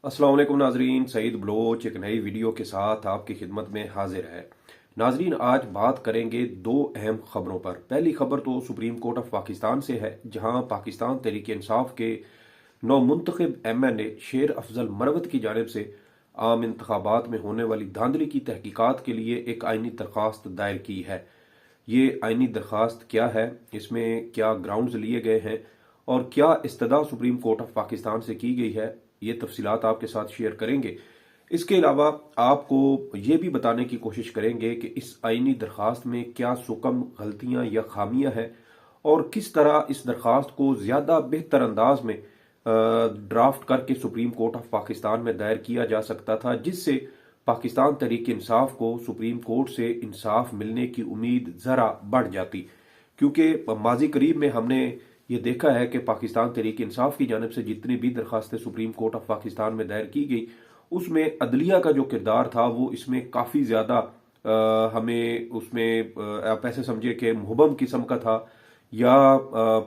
अस्सलाम वालेकुम नाजरीन, सईद बलोच एक नई वीडियो के साथ आपकी खिदमत में हाजिर है। नाजरीन, आज बात करेंगे दो अहम खबरों पर। पहली खबर तो सुप्रीम कोर्ट ऑफ पाकिस्तान से है, जहां पाकिस्तान तहरीक इंसाफ के नौमुंतखब MNA शेर अफजल मरवत की जानिब से आम इंतखाबात में होने वाली धांधली की तहकीकात के लिए एक आइनी दरख्वास्त दायर की है। ये आइनी दरख्वास्त क्या है, इसमें क्या ग्राउंड्स लिए गए हैं और क्या इस्तदा सुप्रीम कोर्ट ऑफ पाकिस्तान से की गई है, ये तफसीलात आपके साथ शेयर करेंगे। इसके अलावा आपको ये भी बताने की कोशिश करेंगे कि इस आइनी दरख्वास्त में क्या सुकम गलतियां या खामियां हैं और किस तरह इस दरख्वास्त को ज़्यादा बेहतर अंदाज में ड्राफ्ट करके सुप्रीम कोर्ट ऑफ पाकिस्तान में दायर किया जा सकता था, जिससे पाकिस्तान तहरीक इंसाफ को सुप्रीम कोर्ट से इंसाफ मिलने की उम्मीद ज़रा बढ़ जाती। क्योंकि माजी करीब में हमने ये देखा है कि पाकिस्तान तहरीक इंसाफ की जानिब से जितनी भी दरखास्तें सुप्रीम कोर्ट ऑफ पाकिस्तान में दायर की गई, उसमें अदलिया का जो किरदार था वो इसमें काफ़ी ज़्यादा हमें उसमें आप ऐसे समझिए कि मुहबम किस्म का था, या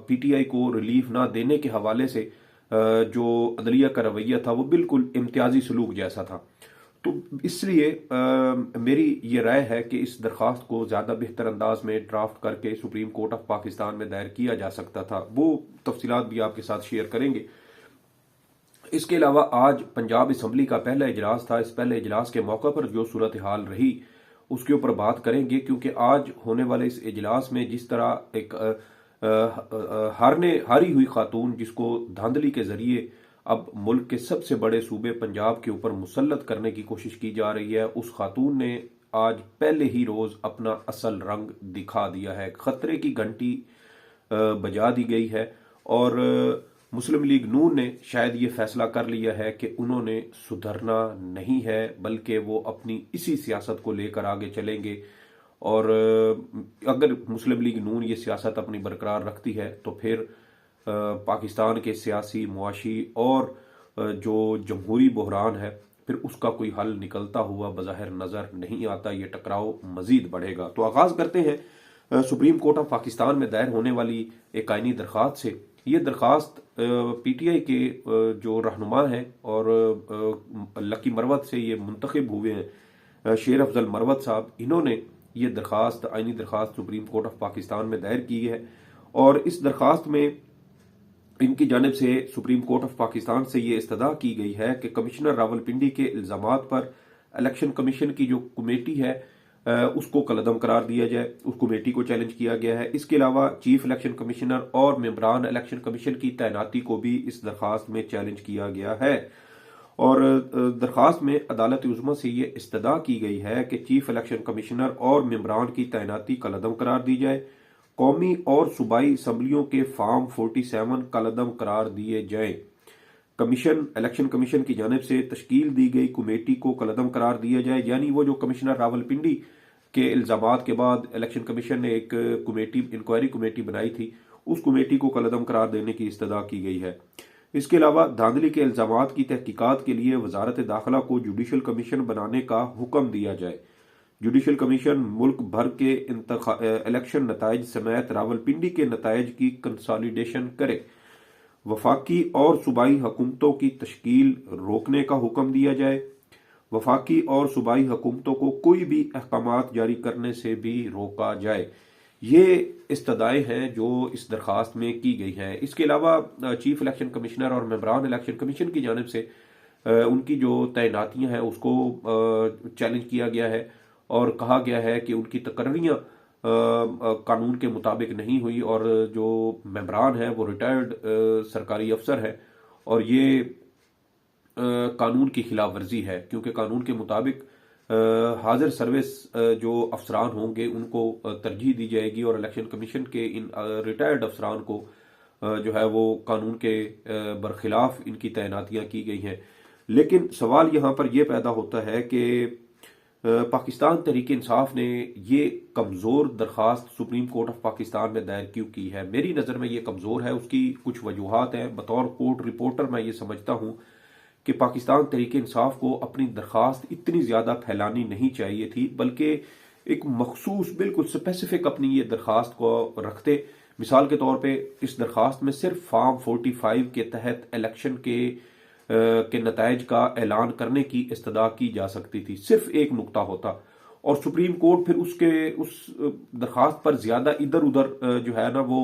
PTI को रिलीफ ना देने के हवाले से जो अदलिया का रवैया था वो बिल्कुल इम्तियाजी सलूक जैसा था। तो इसलिए मेरी ये राय है कि इस दरख्वास्त को ज़्यादा बेहतर अंदाज में ड्राफ्ट करके सुप्रीम कोर्ट ऑफ पाकिस्तान में दायर किया जा सकता था। वो तफसीलात भी आपके साथ शेयर करेंगे। इसके अलावा आज पंजाब असम्बली का पहला इजलास था। इस पहले इजलास के मौके पर जो सूरत हाल रही उसके ऊपर बात करेंगे, क्योंकि आज होने वाले इस इजलास में जिस तरह एक हारी हुई खातून, जिसको धांधली के जरिए अब मुल्क के सबसे बड़े सूबे पंजाब के ऊपर मुसल्लत करने की कोशिश की जा रही है, उस खातून ने आज पहले ही रोज अपना असल रंग दिखा दिया है। खतरे की घंटी बजा दी गई है और मुस्लिम लीग नून ने शायद ये फैसला कर लिया है कि उन्होंने सुधरना नहीं है, बल्कि वो अपनी इसी सियासत को लेकर आगे चलेंगे। और अगर मुस्लिम लीग नून ये सियासत अपनी बरकरार रखती है तो फिर पाकिस्तान के सियासी, मुआशी और जो जमहूरी बहरान है, फिर उसका कोई हल निकलता हुआ बज़ाहिर नज़र नहीं आता। ये टकराव मजीद बढ़ेगा। तो आगाज़ करते हैं सुप्रीम कोर्ट ऑफ पाकिस्तान में दायर होने वाली एक आइनी दरख्वास्त से। ये दरख्वास्त PTI के जो रहनुमा हैं और लकी मरवत से ये मुंतखब हुए हैं, शेर अफजल मरवत साहब, इन्होंने ये दरख्वास्त, आइनी दरख्वास्त सुप्रीम कोर्ट ऑफ पाकिस्तान में दायर की है। और इस दरख्वास्त में इनकी जानिब से सुप्रीम कोर्ट ऑफ पाकिस्तान से ये इस्तदा की गई है कि कमिश्नर रावलपिंडी के इल्जामात पर इलेक्शन कमीशन की जो कमेटी है उसको कलअदम करार दिया जाए। उस कमेटी को चैलेंज किया गया है। इसके अलावा चीफ इलेक्शन कमिश्नर और मेंबरान इलेक्शन कमीशन की तैनाती को भी इस दरख्वास्त में चैलेंज किया गया है। और दरख्वास्त में अदालत उज़्मा से ये इस्तदा की गई है कि चीफ इलेक्शन कमिश्नर और मेंबरान की तैनाती कलअदम करार दी जाए, कौमी और सूबाई असम्बलियों के फार्म 47 कलअदम करार दिए जाएं, इलेक्शन कमीशन की जानिब से तश्कील दी गई कमेटी को कलअदम करार दिया जाए। यानी वो जो कमिश्नर रावलपिंडी के इल्जामात के बाद इलेक्शन कमीशन ने एक कमेटी, इंक्वायरी कमेटी बनाई थी, उस कमेटी को कलअदम करार देने की इस्तदा की गई है। इसके अलावा धांधली के इल्जामात की तहकीकात के लिए वजारत दाखिला को जुडिशल कमीशन बनाने का हुक्म दिया जाए। जुडिशल कमीशन मुल्क भर के इलेक्शन नताइज समेत रावलपिंडी के नताइज की कंसोलिडेशन करे। वफाकी और सूबाई हुकूमतों की तश्कील रोकने का हुक्म दिया जाए। वफाकी और सूबाई हुकूमतों को कोई भी अहकामात जारी करने से भी रोका जाए। ये इस्तदाएं हैं जो इस दरख्वास्त में की गई हैं। इसके अलावा चीफ इलेक्शन कमिश्नर और मेंबरान इलेक्शन कमीशन की जानिब से उनकी जो तैनातियां हैं उसको चैलेंज किया गया है और कहा गया है कि उनकी तकर्रियां कानून के मुताबिक नहीं हुई और जो मेंबरान है वो रिटायर्ड सरकारी अफसर है और ये कानून की खिलाफ वर्जी है, क्योंकि कानून के मुताबिक हाजिर सर्विस जो अफसरान होंगे उनको तरजीह दी जाएगी और इलेक्शन कमीशन के इन रिटायर्ड अफसरान को जो है वो कानून के बरखिलाफ इनकी तैनातियां की गई हैं। लेकिन सवाल यहाँ पर यह पैदा होता है कि पाकिस्तान तहरीक इंसाफ ने ये कमज़ोर दरख्वास्त सुप्रीम कोर्ट ऑफ पाकिस्तान में दायर क्यों की है। मेरी नज़र में ये कमज़ोर है, उसकी कुछ वजूहात हैं। बतौर कोर्ट रिपोर्टर मैं ये समझता हूँ कि पाकिस्तान तहरीक इंसाफ को अपनी दरख्वास्त इतनी ज़्यादा फैलानी नहीं चाहिए थी, बल्कि एक मखसूस बिल्कुल स्पेसिफिक अपनी ये दरख्वास्त को रखते। मिसाल के तौर पे इस दरख्वास्त में सिर्फ फार्म 45 के तहत इलेक्शन के के नताइज का ऐलान करने की इस्तदा की जा सकती थी, सिर्फ एक नुक्ता होता। और सुप्रीम कोर्ट फिर उस दरखास्त पर ज्यादा इधर उधर जो है ना वो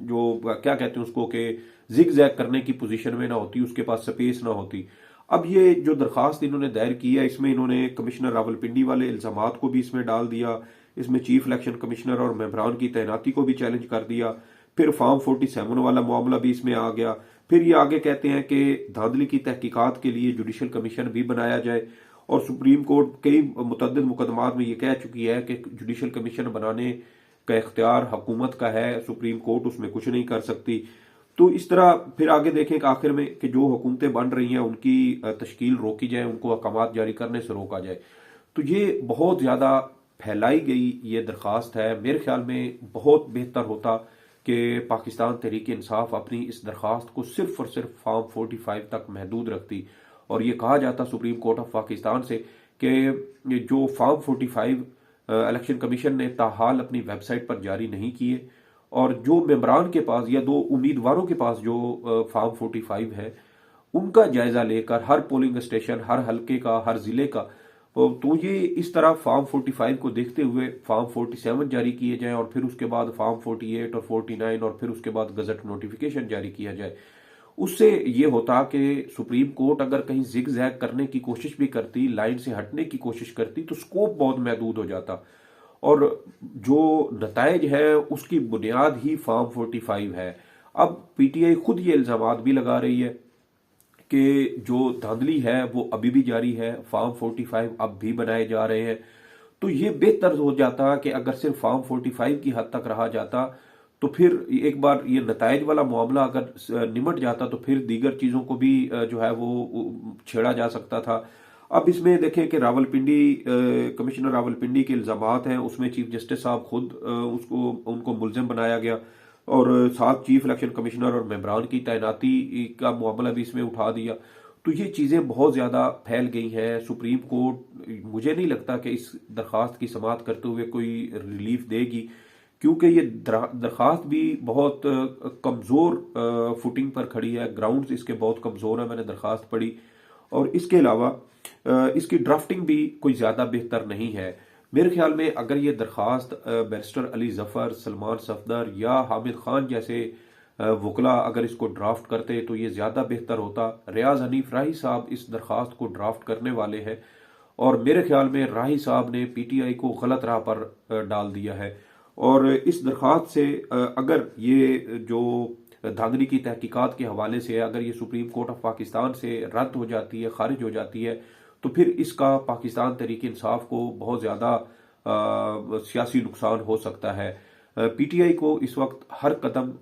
जो क्या कहते हैं उसको कि जिग जैग करने की पोजीशन में ना होती, उसके पास स्पेस ना होती। अब ये जो दरखास्त इन्होंने दायर की है, इसमें इन्होंने कमिश्नर रावलपिंडी वाले इल्जामात को भी इसमें डाल दिया, इसमें चीफ इलेक्शन कमिश्नर और मेंबरान की तैनाती को भी चैलेंज कर दिया, फिर फॉर्म 47 वाला मामला भी इसमें आ गया। फिर ये आगे कहते हैं कि धांधली की तहकीकात के लिए जुडिशल कमीशन भी बनाया जाए, और सुप्रीम कोर्ट कई मुतअद्दिद मुकदमात में ये कह चुकी है कि जुडिशल कमीशन बनाने का इख्तियार हुकूमत का है, सुप्रीम कोर्ट उसमें कुछ नहीं कर सकती। तो इस तरह फिर आगे देखें कि आखिर में कि जो हुकूमतें बन रही हैं उनकी तश्कील रोकी जाए, उनको अहकामात जारी करने से रोका जाए। तो ये बहुत ज़्यादा फैलाई गई ये दरख्वास्त है। मेरे ख्याल में बहुत बेहतर होता कि पाकिस्तान तहरीक इंसाफ अपनी इस दरख्वास्त को सिर्फ और सिर्फ फॉर्म 45 तक महदूद रखती, और ये कहा जाता सुप्रीम कोर्ट ऑफ पाकिस्तान से कि जो फॉर्म 45 इलेक्शन कमीशन ने ताहाल अपनी वेबसाइट पर जारी नहीं किए, और जो मेंबरान के पास या दो उम्मीदवारों के पास जो फॉर्म 45 है उनका जायजा लेकर हर पोलिंग स्टेशन, हर हलके का, हर जिले का, तो ये इस तरह फॉर्म 45 को देखते हुए फॉर्म 47 जारी किए जाए, और फिर उसके बाद फॉर्म 48 और 49, और फिर उसके बाद गजट नोटिफिकेशन जारी किया जाए। उससे ये होता कि सुप्रीम कोर्ट अगर कहीं जिग जैग करने की कोशिश भी करती, लाइन से हटने की कोशिश करती, तो स्कोप बहुत महदूद हो जाता। और जो नताइज है उसकी बुनियाद ही फॉर्म 45 है। अब पीटीआई खुद ये इल्जामात भी लगा रही है कि जो धांधली है वो अभी भी जारी है, फॉर्म 45 अब भी बनाए जा रहे हैं। तो ये बेहतर हो जाता कि अगर सिर्फ फॉर्म 45 की हद तक रहा जाता, तो फिर एक बार ये नताइज वाला मामला अगर निमट जाता तो फिर दीगर चीजों को भी जो है वो छेड़ा जा सकता था। अब इसमें देखें कि रावलपिंडी कमिश्नर रावलपिंडी के इल्जामात हैं, उसमें चीफ जस्टिस साहब खुद उनको मुलजिम बनाया गया, और साथ चीफ इलेक्शन कमिश्नर और मेंबरान की तैनाती का मामला भी इसमें उठा दिया। तो ये चीजें बहुत ज्यादा फैल गई हैं। सुप्रीम कोर्ट मुझे नहीं लगता कि इस दरखास्त की समाअत करते हुए कोई रिलीफ देगी, क्योंकि ये दरखास्त भी बहुत कमजोर फुटिंग पर खड़ी है, ग्राउंड्स इसके बहुत कमजोर है, मैंने दरखास्त पढ़ी। और इसके अलावा इसकी ड्राफ्टिंग भी कोई ज्यादा बेहतर नहीं है। मेरे ख्याल में अगर ये दरखास्त बैरिस्टर अली जफर, सलमान सफदर या हामिद खान जैसे वकला अगर इसको ड्राफ्ट करते तो ये ज्यादा बेहतर होता। रियाज हनीफ राही साहब इस दरखास्त को ड्राफ्ट करने वाले हैं, और मेरे ख्याल में राही साहब ने पीटीआई को गलत राह पर डाल दिया है। और इस दरखास्त से अगर ये जो धांधली की तहकीकात के हवाले से अगर ये सुप्रीम कोर्ट ऑफ पाकिस्तान से रद्द हो जाती है, खारिज हो जाती है, तो फिर इसका पाकिस्तान तहरीक इंसाफ को बहुत ज्यादा सियासी नुकसान हो सकता है। पीटीआई को इस वक्त हर कदम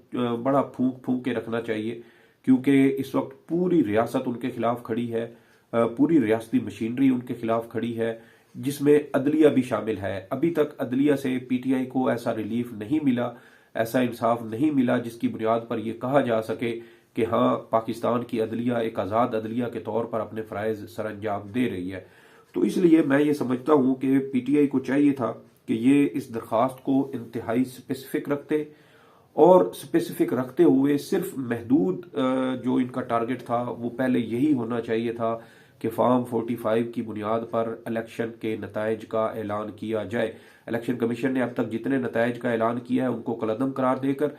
बड़ा फूंक फूंक के रखना चाहिए, क्योंकि इस वक्त पूरी रियासत उनके खिलाफ खड़ी है, पूरी रियासती मशीनरी उनके खिलाफ खड़ी है, जिसमें अदलिया भी शामिल है। अभी तक अदलिया से पीटीआई को ऐसा रिलीफ नहीं मिला, ऐसा इंसाफ नहीं मिला जिसकी बुनियाद पर यह कहा जा सके कि हाँ, पाकिस्तान की अदलिया एक आज़ाद अदलिया के तौर पर अपने फ़राइज़ सर अंजाम दे रही है। तो इसलिए मैं ये समझता हूँ कि पीटीआई को चाहिए था कि ये इस दरखास्त को इंतहाई स्पेसिफिक रखते, और स्पेसिफिक रखते हुए सिर्फ महदूद जो इनका टारगेट था वो पहले यही होना चाहिए था कि फॉर्म 45 की बुनियाद पर इलेक्शन के नताइज का ऐलान किया जाए। इलेक्शन कमीशन ने अब तक जितने नताइज का ऐलान किया है उनको कलअदम करार देकर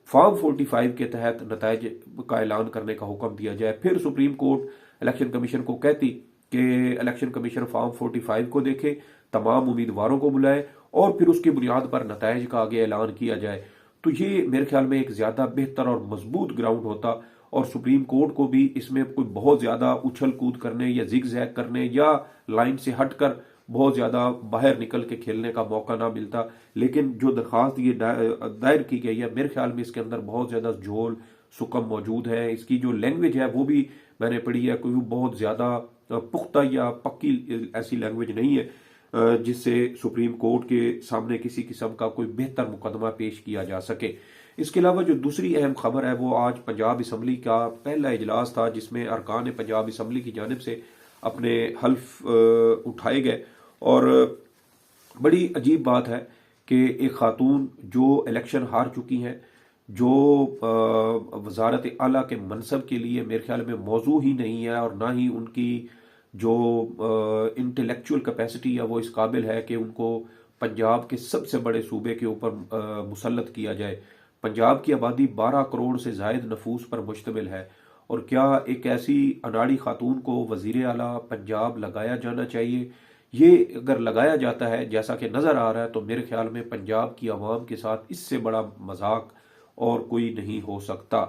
फॉर्म 45 के तहत नताइज का ऐलान करने का हुक्म दिया जाए। फिर सुप्रीम कोर्ट इलेक्शन कमीशन को कहती कि इलेक्शन कमीशन फॉर्म 45 को देखे, तमाम उम्मीदवारों को बुलाए, और फिर उसकी बुनियाद पर नताइज का आगे ऐलान किया जाए। तो ये मेरे ख्याल में एक ज्यादा बेहतर और मजबूत ग्राउंड होता, और सुप्रीम कोर्ट को भी इसमें कोई बहुत ज्यादा उछल कूद करने या जिग जैग करने या लाइन से हटकर बहुत ज्यादा बाहर निकल के खेलने का मौका ना मिलता। लेकिन जो दरखास्त ये दायर की गई है, मेरे ख्याल में इसके अंदर बहुत ज्यादा झोल सुकम मौजूद है। इसकी जो लैंग्वेज है वो भी मैंने पढ़ी है, कोई बहुत ज्यादा पुख्ता या पक्की ऐसी लैंग्वेज नहीं है जिससे सुप्रीम कोर्ट के सामने किसी किस्म का कोई बेहतर मुकदमा पेश किया जा सके। इसके अलावा जो दूसरी अहम खबर है वो आज पंजाब असम्बली का पहला इजलास था, जिसमें अरकान पंजाब असम्बली की जानिब से अपने हल्फ उठाए गए। और बड़ी अजीब बात है कि एक खातून जो इलेक्शन हार चुकी हैं, जो वजारत आला के मनसब के लिए मेरे ख्याल में मौजू ही नहीं है, और ना ही उनकी जो इंटेलेक्चुअल कैपेसिटी है वो इस काबिल है कि उनको पंजाब के सबसे बड़े सूबे के ऊपर मुसल्लत किया जाए। पंजाब की आबादी 12 करोड़ से जायद नफूस पर मुश्तमिल है, और क्या एक ऐसी अनाड़ी खातून को वजीर आला पंजाब लगाया जाना चाहिए? ये अगर लगाया जाता है जैसा कि नज़र आ रहा है, तो मेरे ख्याल में पंजाब की आवाम के साथ इससे बड़ा मजाक और कोई नहीं हो सकता।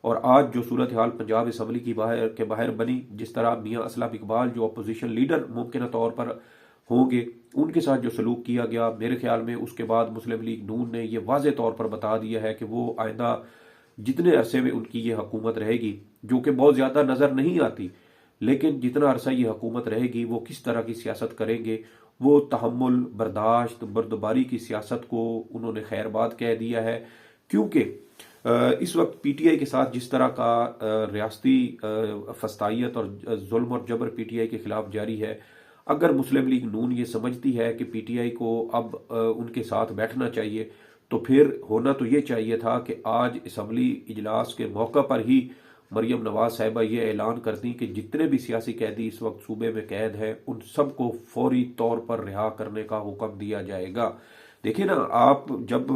और आज जो सूरत हाल पंजाब असम्बली की बाहर बनी, जिस तरह मियाँ असलम इकबाल जो अपोजिशन लीडर मुमकिन तौर पर होंगे, उनके साथ जो सलूक किया गया, मेरे ख्याल में उसके बाद मुस्लिम लीग नून ने यह वाज़े तौर पर बता दिया है कि वो आइंदा जितने अरसे में उनकी ये हुकूमत रहेगी, जो कि बहुत ज़्यादा नज़र नहीं आती, लेकिन जितना अरसा ये हुकूमत रहेगी वो किस तरह की सियासत करेंगे। वो तहम्मुल, बर्दाश्त, बर्दबारी की सियासत को उन्होंने खैरबाद कह दिया है, क्योंकि इस वक्त पीटीआई के साथ जिस तरह का रियासती फस्तायत और जुल्म और जबर पीटीआई के खिलाफ जारी है, अगर मुस्लिम लीग नून ये समझती है कि पीटीआई को अब उनके साथ बैठना चाहिए, तो फिर होना तो ये चाहिए था कि आज असम्बली इजलास के मौका पर ही मरियम नवाज साहिबा ये ऐलान करती कि जितने भी सियासी कैदी इस वक्त सूबे में कैद हैं उन सबको फौरी तौर पर रिहा करने का हुक्म दिया जाएगा। देखिए ना, आप जब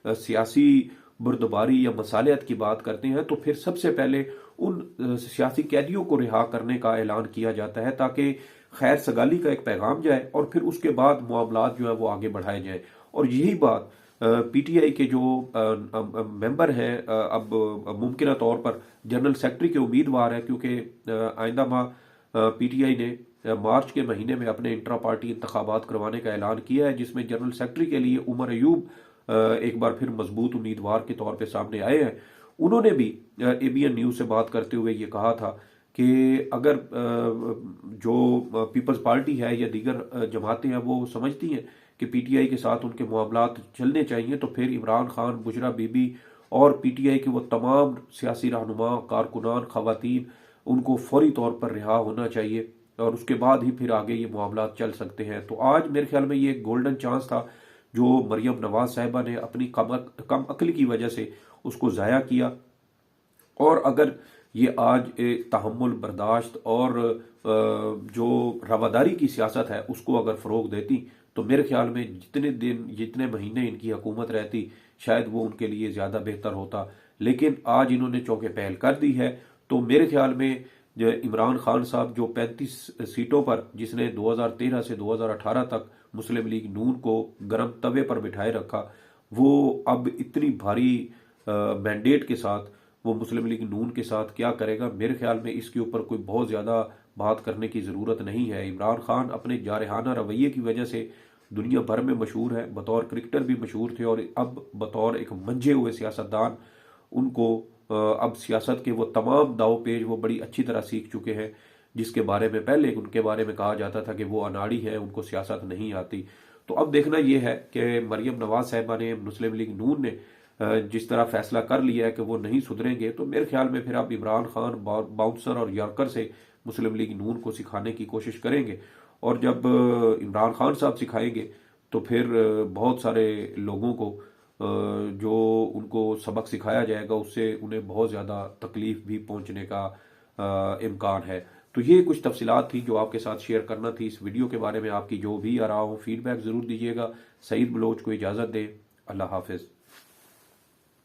सियासी बुर्दबारी या मसालियत की बात करते हैं तो फिर सबसे पहले उन सियासी कैदियों को रिहा करने का ऐलान किया जाता है, ताकि खैर सगाली का एक पैगाम जाए और फिर उसके बाद मामलात जो है वो आगे बढ़ाए जाए। और यही बात पीटीआई के जो मेंबर हैं, अब मुमकिन तौर पर जनरल सेक्रेटरी के उम्मीदवार हैं, क्योंकि आइंदा माह पीटीआई ने मार्च के महीने में अपने इंट्रा पार्टी इंतखाबात करवाने का ऐलान किया है, जिसमें जनरल सेक्रेटरी के लिए उमर अयूब एक बार फिर मजबूत उम्मीदवार के तौर पे सामने आए हैं। उन्होंने भी एबीएन न्यूज से बात करते हुए ये कहा था कि अगर जो पीपल्स पार्टी है या दीगर जमातें हैं वो समझती हैं कि पीटीआई के साथ उनके मामलात चलने चाहिए, तो फिर इमरान खान, बुशरा बीबी और पीटीआई के वो तमाम सियासी रहनुमा, कारकुनान, खवातीन, उनको फौरी तौर पर रिहा होना चाहिए, और उसके बाद ही फिर आगे ये मामलात चल सकते हैं। तो आज मेरे ख्याल में ये एक गोल्डन चांस था जो मरियम नवाज साहिबा ने अपनी कम अक्ल की वजह से उसको ज़ाया किया। और अगर ये आज तहम्मुल, बर्दाश्त और जो रवादारी की सियासत है उसको अगर फ़रोग देती, तो मेरे ख्याल में जितने दिन, जितने महीने इनकी हुकूमत रहती, शायद वो उनके लिए ज़्यादा बेहतर होता। लेकिन आज इन्होंने चौके पहल कर दी है, तो मेरे ख्याल में जो इमरान खान साहब जो 35 सीटों पर, जिसने 2013 से 2018 तक मुस्लिम लीग नून को गर्म तवे पर बिठाए रखा, वो अब इतनी भारी मैंडेट के साथ वो मुस्लिम लीग नून के साथ क्या करेगा? मेरे ख्याल में इसके ऊपर कोई बहुत ज़्यादा बात करने की ज़रूरत नहीं है। इमरान खान अपने जारहाना रवैये की वजह से दुनिया भर में मशहूर है, बतौर क्रिकेटर भी मशहूर थे, और अब बतौर एक मंझे हुए सियासतदान उनको अब सियासत के वो तमाम दाव पेज वो बड़ी अच्छी तरह सीख चुके हैं, जिसके बारे में पहले उनके बारे में कहा जाता था कि वो अनाड़ी है, उनको सियासत नहीं आती। तो अब देखना यह है कि मरियम नवाज साहिबा ने, मुस्लिम लीग नून ने जिस तरह फैसला कर लिया है कि वो नहीं सुधरेंगे, तो मेरे ख्याल में फिर अब इमरान खान बाउंसर और यॉर्कर से मुस्लिम लीग नून को सिखाने की कोशिश करेंगे, और जब इमरान खान साहब सिखाएंगे तो फिर बहुत सारे लोगों को जो उनको सबक सिखाया जाएगा उससे उन्हें बहुत ज़्यादा तकलीफ भी पहुंचने का इम्कान है। तो ये कुछ तफसीलात थी जो आपके साथ शेयर करना थी। इस वीडियो के बारे में आपकी जो भी आरा हो, फीडबैक ज़रूर दीजिएगा। सईद बलोच को इजाज़त दें। अल्लाह हाफिज़।